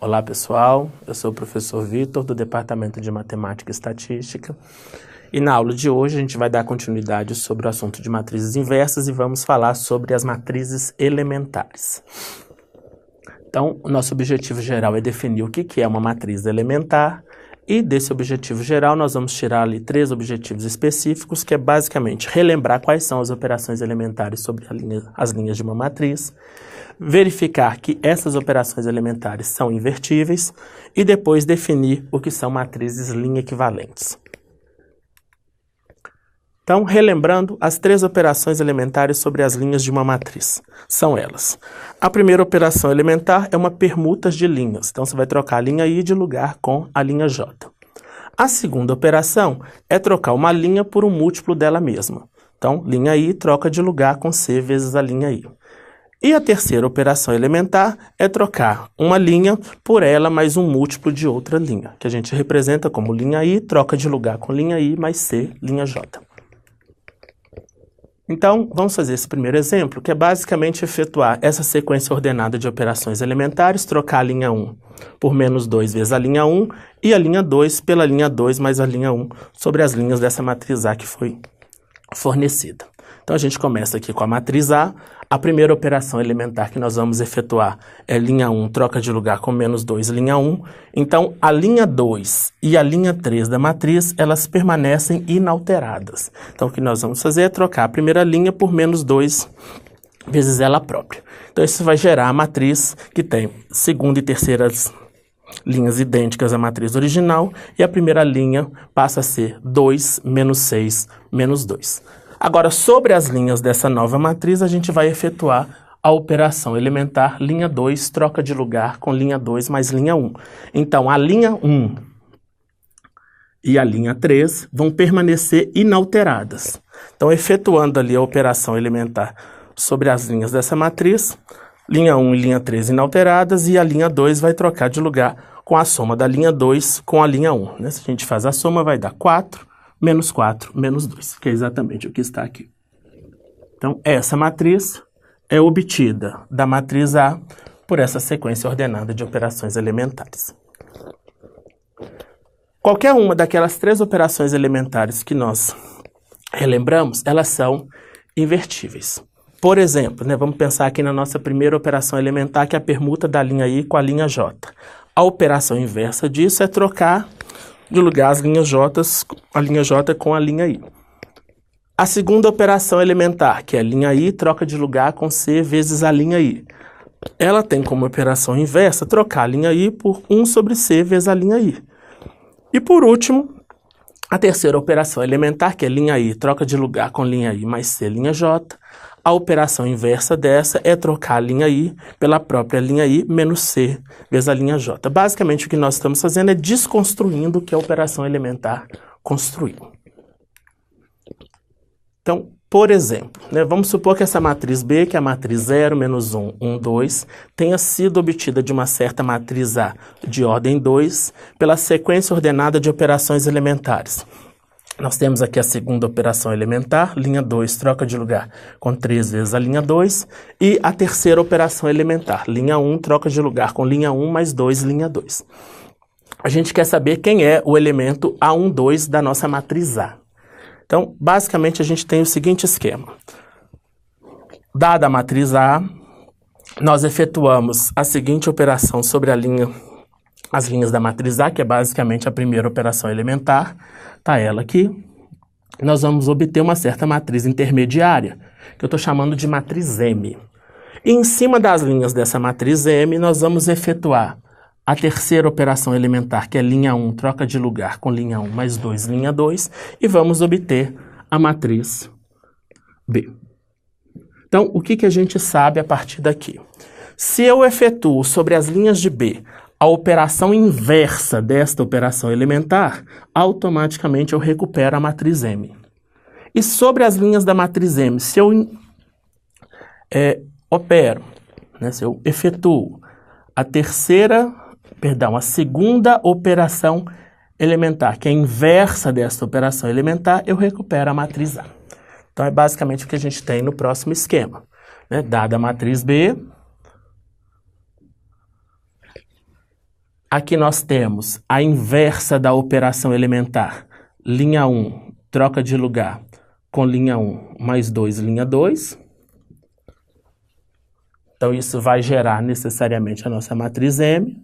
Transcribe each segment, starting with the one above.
Olá pessoal, eu sou o professor Vitor do Departamento de Matemática e Estatística e na aula de hoje a gente vai dar continuidade sobre o assunto de matrizes inversas e vamos falar sobre as matrizes elementares. Então, o nosso objetivo geral é definir o que é uma matriz elementar e desse objetivo geral nós vamos tirar ali 3 objetivos específicos, que é basicamente relembrar quais são as operações elementares sobre as linhas de uma matriz, verificar que essas operações elementares são invertíveis e depois definir o que são matrizes linha equivalentes. Então, relembrando as 3 operações elementares sobre as linhas de uma matriz. São elas. A primeira operação elementar é uma permuta de linhas. Então, você vai trocar a linha I de lugar com a linha J. A segunda operação é trocar uma linha por um múltiplo dela mesma. Então, linha I troca de lugar com C vezes a linha I. E a terceira operação elementar é trocar uma linha por ela mais um múltiplo de outra linha, que a gente representa como linha I, troca de lugar com linha I mais C, linha J. Então, vamos fazer esse primeiro exemplo, que é basicamente efetuar essa sequência ordenada de operações elementares, trocar a linha 1 por menos 2 vezes a linha 1 e a linha 2 pela linha 2 mais a linha 1 sobre as linhas dessa matriz A que foi fornecida. Então, a gente começa aqui com a matriz A. A primeira operação elementar que nós vamos efetuar é linha 1, troca de lugar com menos 2, linha 1. Então, a linha 2 e a linha 3 da matriz, elas permanecem inalteradas. Então, o que nós vamos fazer é trocar a primeira linha por menos 2 vezes ela própria. Então, isso vai gerar a matriz que tem segunda e terceiras linhas idênticas à matriz original, e a primeira linha passa a ser 2 menos 6 menos 2. Agora, sobre as linhas dessa nova matriz, a gente vai efetuar a operação elementar linha 2, troca de lugar com linha 2 mais linha 1. Então, a linha 1 e a linha 3 vão permanecer inalteradas. Então, efetuando ali a operação elementar sobre as linhas dessa matriz, linha 1 e linha 3 inalteradas, e a linha 2 vai trocar de lugar com a soma da linha 2 com a linha 1. Né? Se a gente faz a soma, vai dar 4 menos 4 menos 2, que é exatamente o que está aqui. Então, essa matriz é obtida da matriz A por essa sequência ordenada de operações elementares. Qualquer uma daquelas 3 operações elementares que nós relembramos, elas são invertíveis. Por exemplo, né, vamos pensar aqui na nossa primeira operação elementar, que é a permuta da linha I com a linha J. A operação inversa disso é trocar de lugar as linhas J, a linha J com a linha I. A segunda operação elementar, que é a linha I, troca de lugar com C vezes a linha I. Ela tem como operação inversa trocar a linha I por 1 sobre C vezes a linha I. E por último, a terceira operação elementar, que é linha I, troca de lugar com linha I mais C, linha J. A operação inversa dessa é trocar a linha I pela própria linha I menos C vezes a linha J. Basicamente, o que nós estamos fazendo é desconstruindo o que a operação elementar construiu. Então, por exemplo, né, vamos supor que essa matriz B, que é a matriz 0, menos 1, 1, 2, tenha sido obtida de uma certa matriz A de ordem 2 pela sequência ordenada de operações elementares. Nós temos aqui a segunda operação elementar, linha 2 troca de lugar com 3 vezes a linha 2, e a terceira operação elementar, linha 1 troca de lugar com linha 1 mais 2, linha 2. A gente quer saber quem é o elemento A12 da nossa matriz A. Então, basicamente, a gente tem o seguinte esquema. Dada a matriz A, nós efetuamos a seguinte operação sobre as linhas da matriz A, que é basicamente a primeira operação elementar. Está ela aqui. Nós vamos obter uma certa matriz intermediária, que eu estou chamando de matriz M. E em cima das linhas dessa matriz M, nós vamos efetuar a terceira operação elementar, que é linha 1, troca de lugar com linha 1 mais 2, linha 2, e vamos obter a matriz B. Então, o que a gente sabe a partir daqui? Se eu efetuo sobre as linhas de B a operação inversa desta operação elementar, automaticamente eu recupero a matriz M. E sobre as linhas da matriz M, se eu se eu efetuo a segunda operação elementar, que é a inversa desta operação elementar, eu recupero a matriz A. Então, é basicamente o que a gente tem no próximo esquema. Né? Dada a matriz B, Aqui nós temos a inversa da operação elementar. Linha 1, troca de lugar com linha 1 mais 2, linha 2. Então, isso vai gerar necessariamente a nossa matriz M.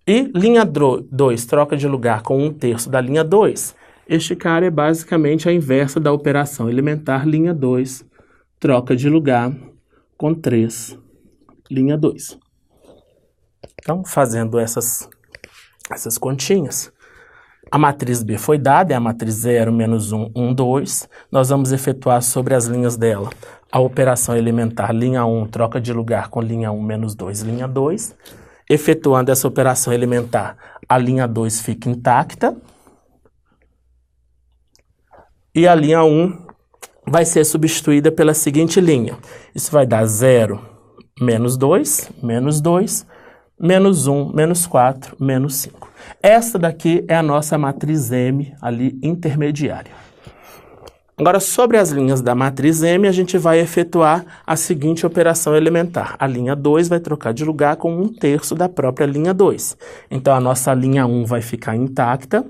E linha 2, troca de lugar com 1/3 da linha 2. Este cara é basicamente a inversa da operação elementar linha 2, troca de lugar com 3, linha 2. Então, fazendo essas continhas, a matriz B foi dada, é a matriz 0, menos 1, 1, 2. Nós vamos efetuar sobre as linhas dela a operação elementar linha 1, troca de lugar com linha 1, menos 2, linha 2. Efetuando essa operação elementar, a linha 2 fica intacta. E a linha 1 vai ser substituída pela seguinte linha. Isso vai dar 0, menos 2, menos 2, menos 1, menos 4, menos 5. Essa daqui é a nossa matriz M ali intermediária. Agora, sobre as linhas da matriz M, a gente vai efetuar a seguinte operação elementar. A linha 2 vai trocar de lugar com 1/3 da própria linha 2. Então, a nossa linha 1 vai ficar intacta.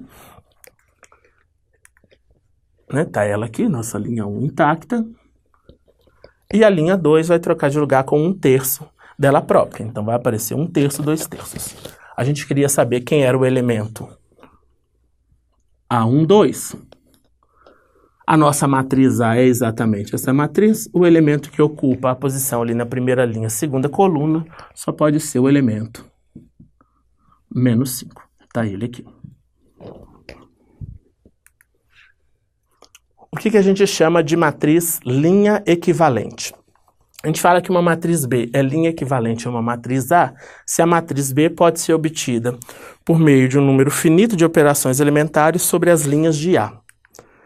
Tá ela aqui, nossa linha 1 intacta. E a linha 2 vai trocar de lugar com 1/3 dela própria. Então, vai aparecer 1/3, 2/3. A gente queria saber quem era o elemento A1, 2. A nossa matriz A é exatamente essa matriz. O elemento que ocupa a posição ali na primeira linha, segunda coluna, só pode ser o elemento menos 5. Tá ele aqui. O que a gente chama de matriz linha equivalente? A gente fala que uma matriz B é linha equivalente a uma matriz A se a matriz B pode ser obtida por meio de um número finito de operações elementares sobre as linhas de A.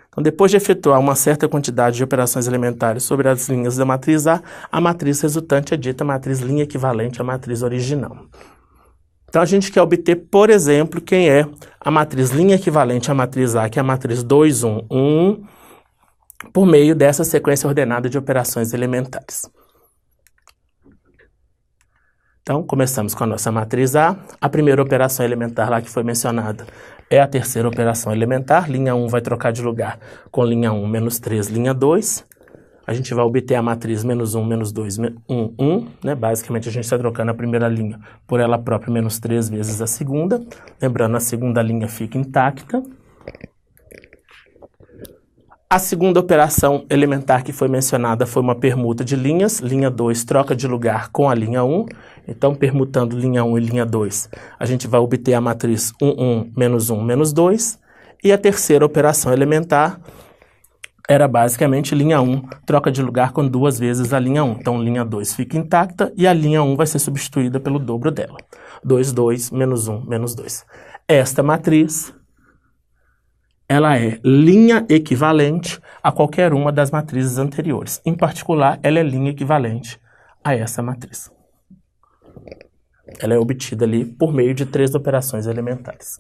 Então, depois de efetuar uma certa quantidade de operações elementares sobre as linhas da matriz A, a matriz resultante é dita matriz linha equivalente à matriz original. Então, a gente quer obter, por exemplo, quem é a matriz linha equivalente à matriz A, que é a matriz 2, 1, 1, por meio dessa sequência ordenada de operações elementares. Então, começamos com a nossa matriz A. A primeira operação elementar lá que foi mencionada é a terceira operação elementar. Linha 1 vai trocar de lugar com linha 1, menos 3, linha 2. A gente vai obter a matriz menos 1, menos 2, 1, 1. Né? Basicamente, a gente está trocando a primeira linha por ela própria, menos 3 vezes a segunda. Lembrando, a segunda linha fica intacta. A segunda operação elementar que foi mencionada foi uma permuta de linhas. Linha 2 troca de lugar com a linha 1. Então, permutando linha 1 e linha 2, a gente vai obter a matriz 1, 1, menos 1, menos 2. E a terceira operação elementar era basicamente linha 1 troca de lugar com 2 vezes a linha 1. Então, linha 2 fica intacta e a linha 1 vai ser substituída pelo dobro dela. 2, 2, menos 1, menos 2. Esta matriz, ela é linha equivalente a qualquer uma das matrizes anteriores. Em particular, ela é linha equivalente a essa matriz. Ela é obtida ali por meio de 3 operações elementares.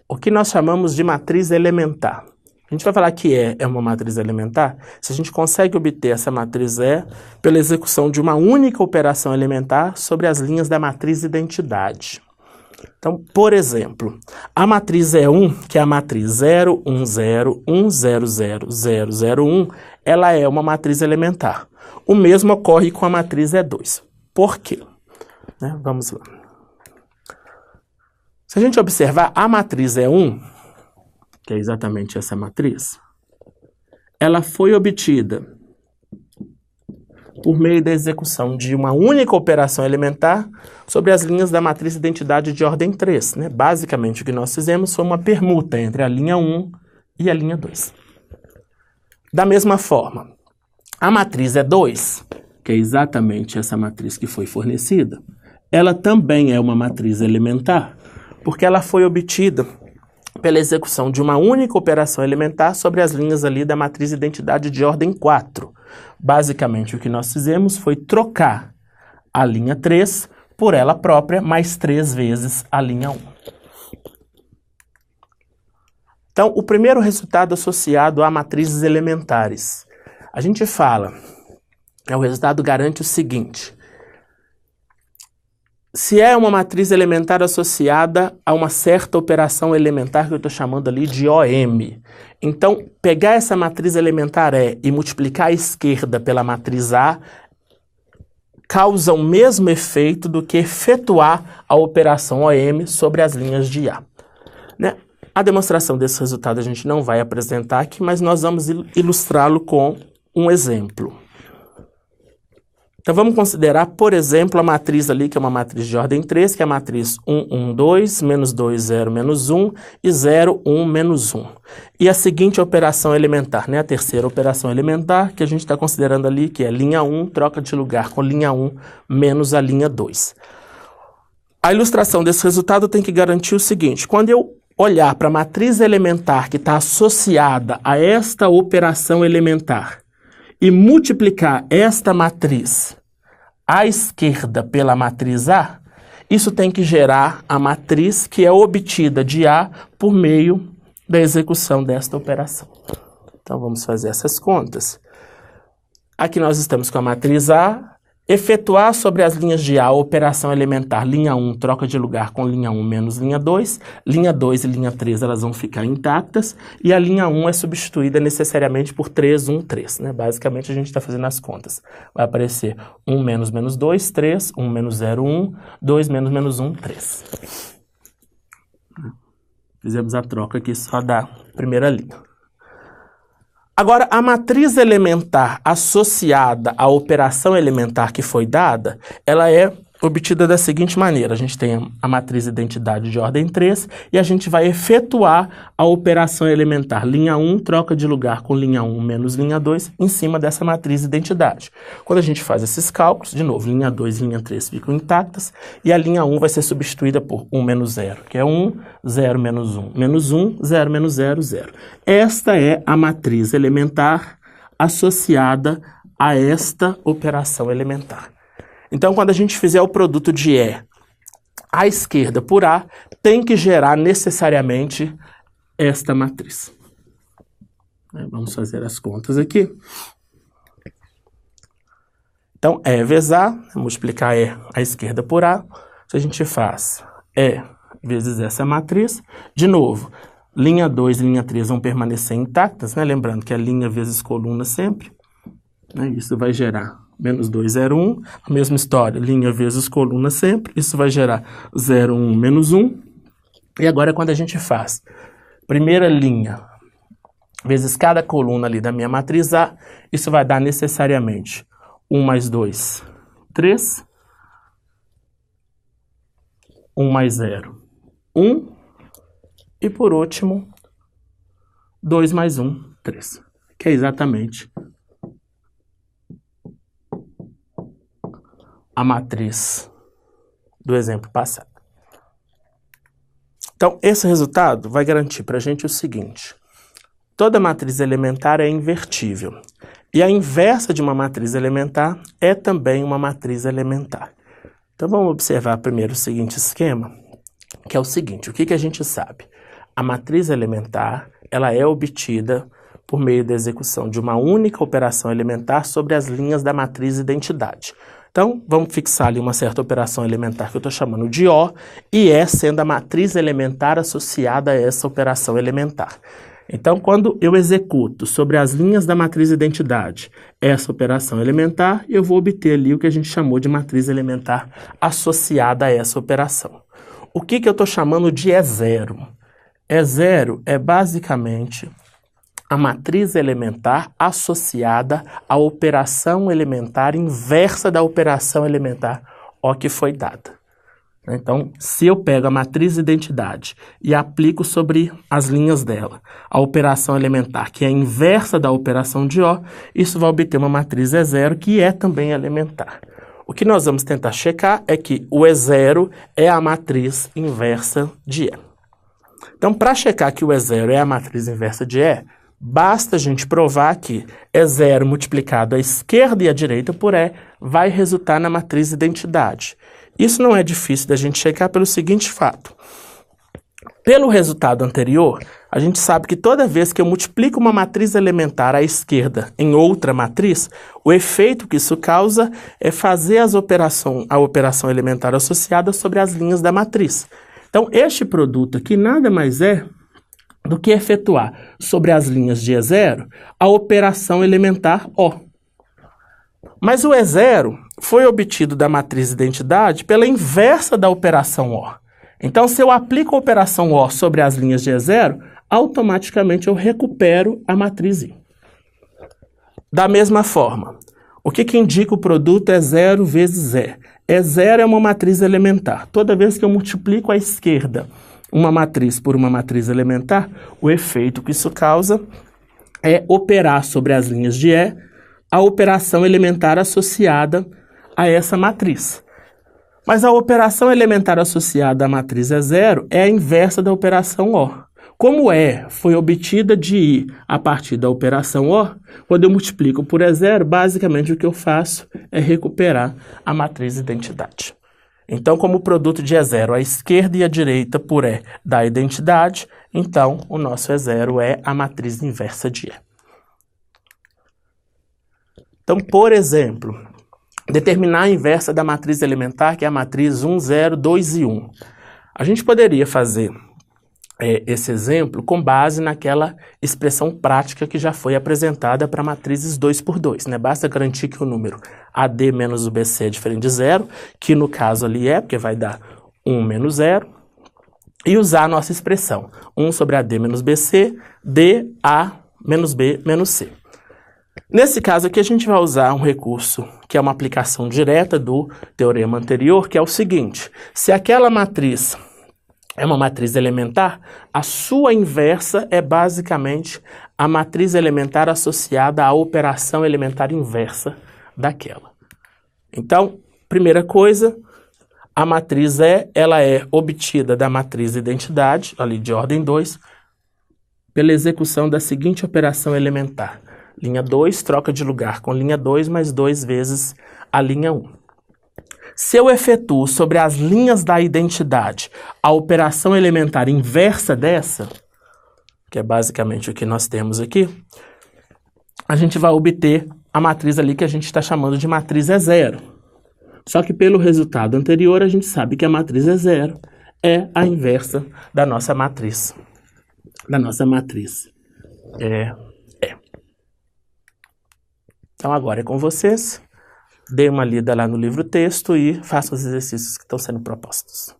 O que nós chamamos de matriz elementar. A gente vai falar que é uma matriz elementar se a gente consegue obter essa matriz E pela execução de uma única operação elementar sobre as linhas da matriz identidade. Então, por exemplo, a matriz E1, que é a matriz 0, 1, 0, 1, 0, 0, 0, 0, 1, ela é uma matriz elementar. O mesmo ocorre com a matriz E2. Por quê? Vamos lá. Se a gente observar a matriz E1, que é exatamente essa matriz, ela foi obtida por meio da execução de uma única operação elementar sobre as linhas da matriz identidade de ordem 3. Basicamente, o que nós fizemos foi uma permuta entre a linha 1 e a linha 2. Da mesma forma, a matriz E2, que é exatamente essa matriz que foi fornecida, ela também é uma matriz elementar, porque ela foi obtida pela execução de uma única operação elementar sobre as linhas ali da matriz identidade de ordem 4. Basicamente, o que nós fizemos foi trocar a linha 3 por ela própria, mais 3 vezes a linha 1. Então, o primeiro resultado associado a matrizes elementares. A gente fala, o resultado garante o seguinte: se é uma matriz elementar associada a uma certa operação elementar que eu estou chamando ali de OM. Então, pegar essa matriz elementar E e multiplicar a esquerda pela matriz A causa o mesmo efeito do que efetuar a operação OM sobre as linhas de A. Né? A demonstração desse resultado a gente não vai apresentar aqui, mas nós vamos ilustrá-lo com um exemplo. Então vamos considerar, por exemplo, a matriz ali, que é uma matriz de ordem 3, que é a matriz 1, 1, 2, menos 2, 0, menos 1 e 0, 1, menos 1. E a seguinte operação elementar, né? A terceira operação elementar que a gente está considerando ali, que é linha 1, troca de lugar com linha 1 menos a linha 2. A ilustração desse resultado tem que garantir o seguinte: quando eu olhar para a matriz elementar que está associada a esta operação elementar e multiplicar esta matriz à esquerda pela matriz A, isso tem que gerar a matriz que é obtida de A por meio da execução desta operação. Então vamos fazer essas contas. Aqui nós estamos com a matriz A. Efetuar sobre as linhas de A a operação elementar linha 1 troca de lugar com linha 1 menos linha 2 e linha 3 elas vão ficar intactas, e a linha 1 é substituída necessariamente por 3, 1, 3. Né? Basicamente a gente está fazendo as contas. Vai aparecer 1 menos menos 2, 3, 1 menos 0, 1, 2 menos menos 1, 3. Fizemos a troca aqui só da primeira linha. Agora, a matriz elementar associada à operação elementar que foi dada, ela é obtida da seguinte maneira: a gente tem a matriz identidade de ordem 3 e a gente vai efetuar a operação elementar linha 1 troca de lugar com linha 1 menos linha 2 em cima dessa matriz identidade. Quando a gente faz esses cálculos, de novo, linha 2 e linha 3 ficam intactas e a linha 1 vai ser substituída por 1 menos 0, que é 1, 0 menos 1, menos 1, 0 menos 0, 0. Esta é a matriz elementar associada a esta operação elementar. Então, quando a gente fizer o produto de E à esquerda por A, tem que gerar necessariamente esta matriz. Vamos fazer as contas aqui. Então, E vezes A, multiplicar E à esquerda por A, se a gente faz E vezes essa matriz, de novo, linha 2 e linha 3 vão permanecer intactas, né? Lembrando que é linha vezes coluna sempre. Né? Isso vai gerar menos 2, 0, 1. A mesma história, linha vezes coluna sempre. Isso vai gerar 0, 1, menos 1. E agora, quando a gente faz primeira linha vezes cada coluna ali da minha matriz A, isso vai dar necessariamente 1 mais 2, 3. 1 mais 0, 1. E por último, 2 mais 1, 3. Que é exatamente a matriz do exemplo passado. Então, esse resultado vai garantir para a gente o seguinte: toda matriz elementar é invertível. E a inversa de uma matriz elementar é também uma matriz elementar. Então, vamos observar primeiro o seguinte esquema, que é o seguinte: o que a gente sabe? A matriz elementar, ela é obtida por meio da execução de uma única operação elementar sobre as linhas da matriz identidade. Então, vamos fixar ali uma certa operação elementar que eu estou chamando de O, e E sendo a matriz elementar associada a essa operação elementar. Então, quando eu executo sobre as linhas da matriz identidade essa operação elementar, eu vou obter ali o que a gente chamou de matriz elementar associada a essa operação. O que eu estou chamando de E0? E0 é basicamente a matriz elementar associada à operação elementar inversa da operação elementar O que foi dada. Então, se eu pego a matriz identidade e aplico sobre as linhas dela a operação elementar, que é a inversa da operação de O, isso vai obter uma matriz E0, que é também elementar. O que nós vamos tentar checar é que o E0 é a matriz inversa de E. Então, para checar que o E0 é a matriz inversa de E, basta a gente provar que E0 multiplicado à esquerda e à direita por E vai resultar na matriz identidade. Isso não é difícil da gente checar pelo seguinte fato. Pelo resultado anterior, a gente sabe que toda vez que eu multiplico uma matriz elementar à esquerda em outra matriz, o efeito que isso causa é fazer a operação elementar associada sobre as linhas da matriz. Então, este produto aqui nada mais é do que efetuar sobre as linhas de E0 a operação elementar O. Mas o E0 foi obtido da matriz identidade pela inversa da operação O. Então, se eu aplico a operação O sobre as linhas de E0, automaticamente eu recupero a matriz I. Da mesma forma, o que indica o produto E0 vezes E? E0 é uma matriz elementar. Toda vez que eu multiplico à esquerda uma matriz por uma matriz elementar, o efeito que isso causa é operar sobre as linhas de E a operação elementar associada a essa matriz. Mas a operação elementar associada à matriz E0 é a inversa da operação O. Como E foi obtida de I a partir da operação O, quando eu multiplico por E0, basicamente o que eu faço é recuperar a matriz identidade. Então, como o produto de E0 à esquerda e à direita por E dá identidade, então o nosso E0 é a matriz inversa de E. Então, por exemplo, determinar a inversa da matriz elementar, que é a matriz 1, 0, 2 e 1. A gente poderia fazer esse exemplo com base naquela expressão prática que já foi apresentada para matrizes 2 por 2, né? Basta garantir que o número AD menos o BC é diferente de 0, que no caso ali é, porque vai dar 1 menos 0, e usar a nossa expressão 1 sobre AD menos BC, DA menos B menos C. Nesse caso aqui a gente vai usar um recurso que é uma aplicação direta do teorema anterior, que é o seguinte: se aquela matriz é uma matriz elementar, a sua inversa é basicamente a matriz elementar associada à operação elementar inversa daquela. Então, primeira coisa, a matriz E, ela é obtida da matriz identidade, ali de ordem 2, pela execução da seguinte operação elementar. Linha 2 troca de lugar com linha 2 mais 2 vezes a linha 1. Se eu efetuo sobre as linhas da identidade a operação elementar inversa dessa, que é basicamente o que nós temos aqui, a gente vai obter a matriz ali que a gente está chamando de matriz E0. Só que pelo resultado anterior a gente sabe que a matriz E0 é a inversa da nossa matriz. Então agora é com vocês. Dê uma lida lá no livro texto e faça os exercícios que estão sendo propostos.